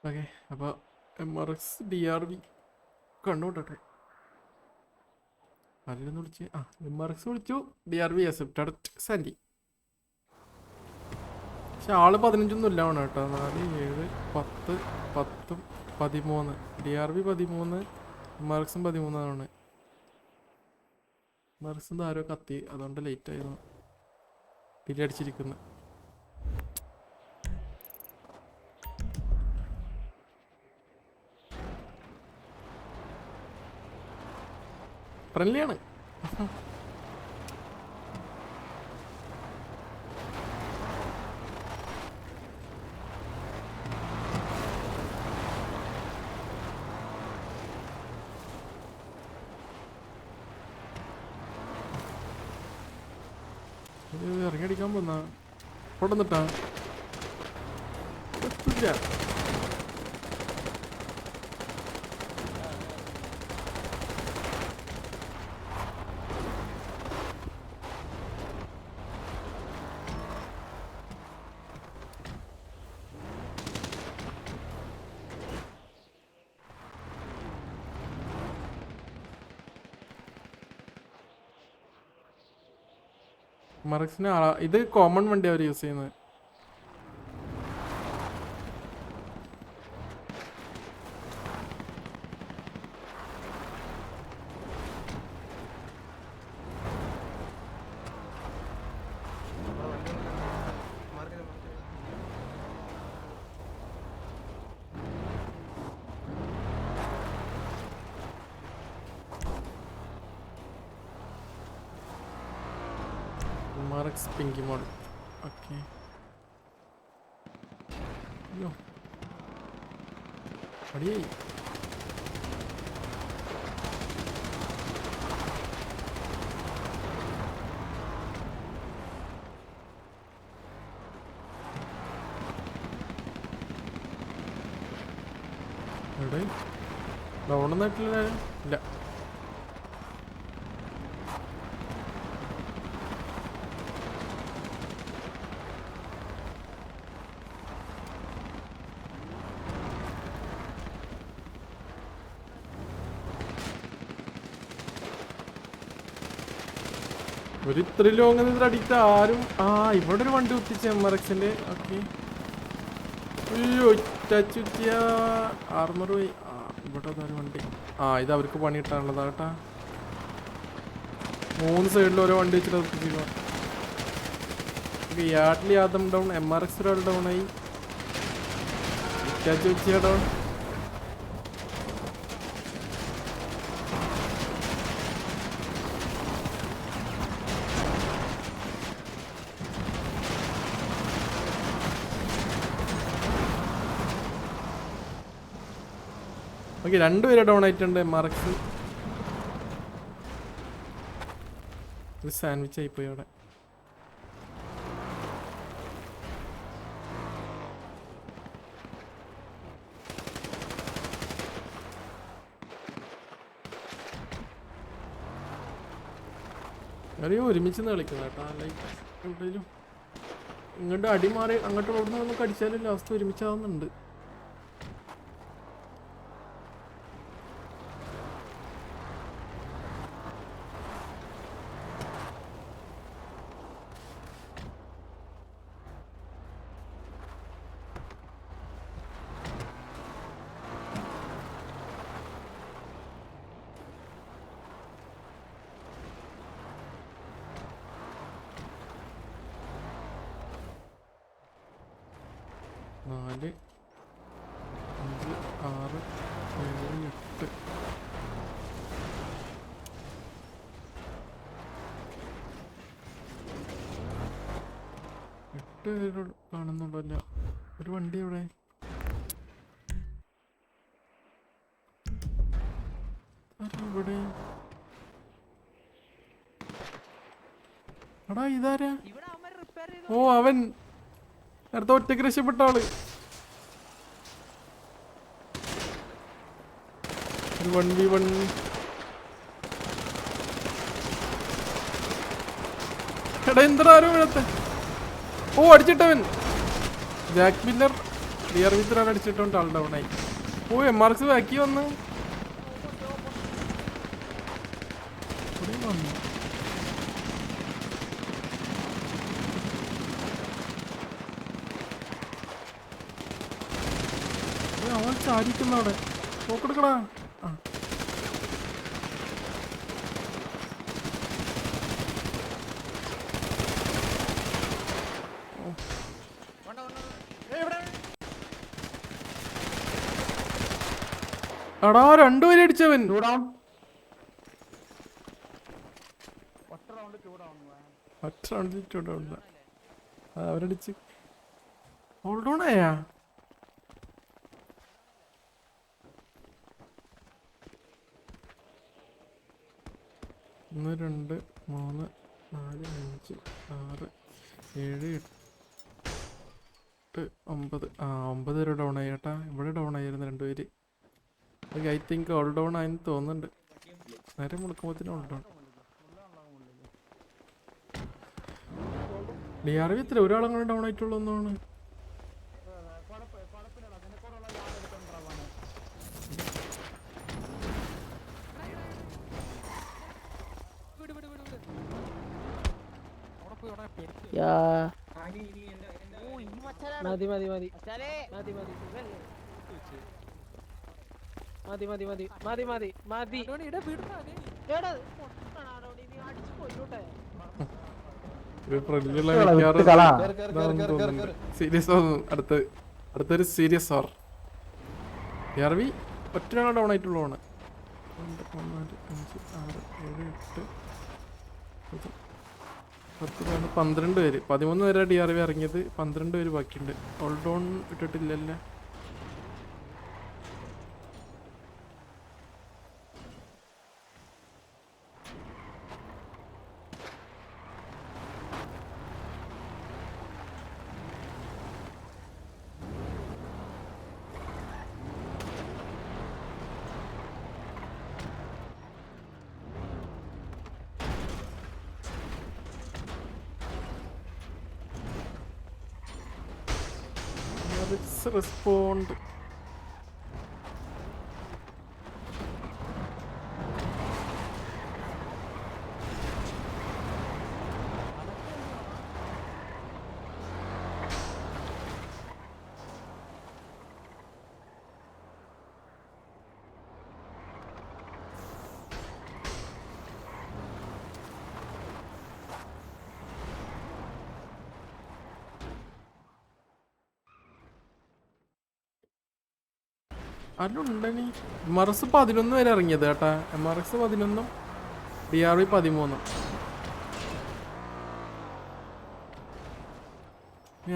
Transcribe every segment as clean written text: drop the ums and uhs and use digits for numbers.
Okay, അപ്പോൾ MRX DRV കണ്ടുകൊണ്ടട്ടെ. ആരെയൊന്ന് വിളിച്ച് MRX വിളിച്ചു. DRV accepted Sandy. പക്ഷെ ആള് 15 ഇല്ല വേണം കേട്ടോ. 4, 7, 10, 10, 13. DRV 13, MRX 13 MRX ആരോ കത്തി, അതുകൊണ്ട് ലേറ്റ് ആയിരുന്നു. ഡിലേ അടിച്ചിരിക്കുന്നത്. ഫ്രണ്ട്ലിയാണ്. ഇറങ്ങിയടിക്കാൻ പോന്ന കൊണ്ടുവന്നിട്ടാ എത്തില്ല. മറക്സിന് ഇത് കോമൺ വണ്ടി അവർ യൂസ് ചെയ്യുന്നത്. MRX Pinky model. ഓക്കെ, അയ്യോ അടിയായി. എവിടെ ഡൗൺ നാട്ടില്ല. ഇല്ല, ഒരു ഇത്ര ലോങ് അടിയിട്ട് ആരും. ഇവിടെ ഒരു വണ്ടി കുത്തിച്ച MRXന്റെ. ഓക്കെ, അയ്യോ ചുറ്റിയ ആർമർ പോയി. ഇവിടെ ഒരു വണ്ടി. ഇത് അവർക്ക് പണി കിട്ടാനുള്ളതാ കേട്ടാ. 3 സൈഡിൽ ഓരോ വണ്ടി വെച്ചിട്ട് കുത്തിക്കുക. Yardley Adam down. MRX ഒരാൾ ഡൗൺ ആയി. ചുറ്റിയ ഡൗൺ. ഓക്കെ, 2 പേര് ഡൗൺ ആയിട്ടുണ്ട്. MRX ഒരു സാൻഡ്വിച്ച് ആയിപ്പോയി അവിടെ. അറിയോ ഒരുമിച്ച് കളിക്കുന്ന കേട്ടോ. ലൈക്ക് എവിടെയും ഇങ്ങോട്ട് അടി മാറി അങ്ങോട്ട് ഓടുന്ന നമുക്ക് അടിച്ചാലും ലാസ്റ്റ് ഒരുമിച്ചാവുന്നുണ്ട്. നാല്, 5, 6, 7, 8. പേരോട് കാണുന്നുണ്ടല്ലോ. ഒരു വണ്ടി എവിടെ? ഇവിടെ എടാ ഇതാരാ? ഓ അവൻ നേരത്തെ ഒറ്റയ്ക്ക് രക്ഷപ്പെട്ട ആള്. ഒരു 1v1. എടാ എന്താ ആരോ ഇഴത്തെ? ഓ അടിച്ചിട്ടവൻ. ജാക്ക് മില്ലർ ക്ലിയർ വിത്ത് ഒരാൾ അടിച്ചിട്ടുണ്ട് ആൾ ഡൗൺ ആയി. ഓ MRX ബാക്കി വന്ന് വന്നു. അവൻ ചാടിക്കുന്ന അവിടെ നോക്കെടുക്കടാ. ആ എടാ രണ്ടുപേരും അടിച്ചവൻ. ഒറ്റ റൗണ്ടിൽ ചൂടുണ്ട്. അവരടിച്ച് ഹോൾഡ് ഓൺ ആയാ. 1 2 3 4 5 6 7 8 9. 9 പേര് ഡൗൺ ആയി ചേട്ടാ. ഇവിടെ ഡൗൺ ആയിരുന്നു രണ്ടുപേര്. ഐ തിങ്ക് ഓൾ ഡൗൺ ആയെന്ന് തോന്നുന്നുണ്ട്. നേരെ മുടക്കുമ്പോഴത്തേനും ഓൾ ഡൗൺ. DRV എത്ര ഒരാളങ്ങനെ ഡൗൺ ആയിട്ടുള്ള ഒന്നാണ്. സീരിയസ് അടുത്തൊരു സീരിയസ് ഓർ DRV ഒറ്റ ഡൗൺ ആയിട്ടുള്ളതാണ്. 2 3 4 5 6 7 8 10 12 പേര്. 13 പേരാ DRV ഇറങ്ങിയത്. 12 പേര് ബാക്കിയുണ്ട്. ഓൾ ഡൗൺ ഇട്ടിട്ടില്ലല്ലേ. Respond. അതുണ്ടനി MRX 11 വരെ ഇറങ്ങിയത് കേട്ടാ. MRX 11 DRV 13.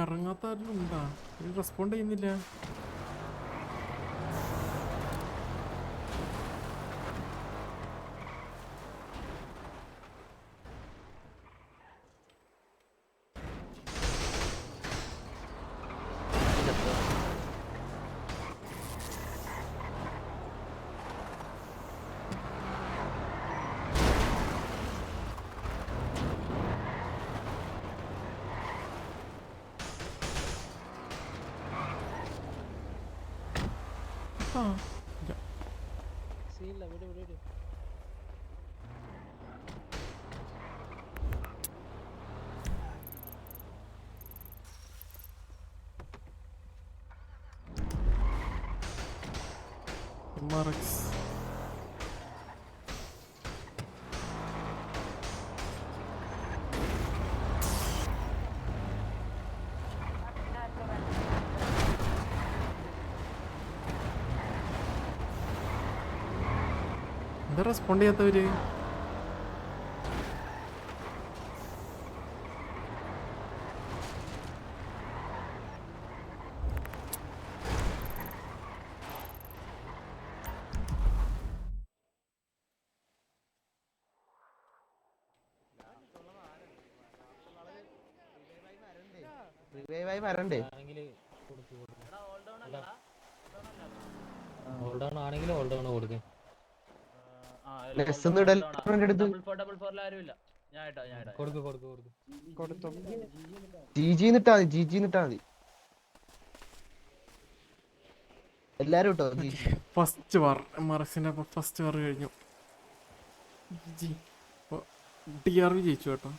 ഇറങ്ങാത്ത ആരും ഉണ്ടാ? റെസ്പോണ്ട് ചെയ്യുന്നില്ല. MRX എന്താ റെസ്പോണ്ട് ചെയ്യാത്തവര്? GG നിട്ടാ മതി. എല്ലാരും ഇട്ടോ ഫസ്റ്റ് വാർ MRXന്റെ ഫസ്റ്റ് വാർ കഴിഞ്ഞു. DRV ജയിച്ചു കേട്ടോ.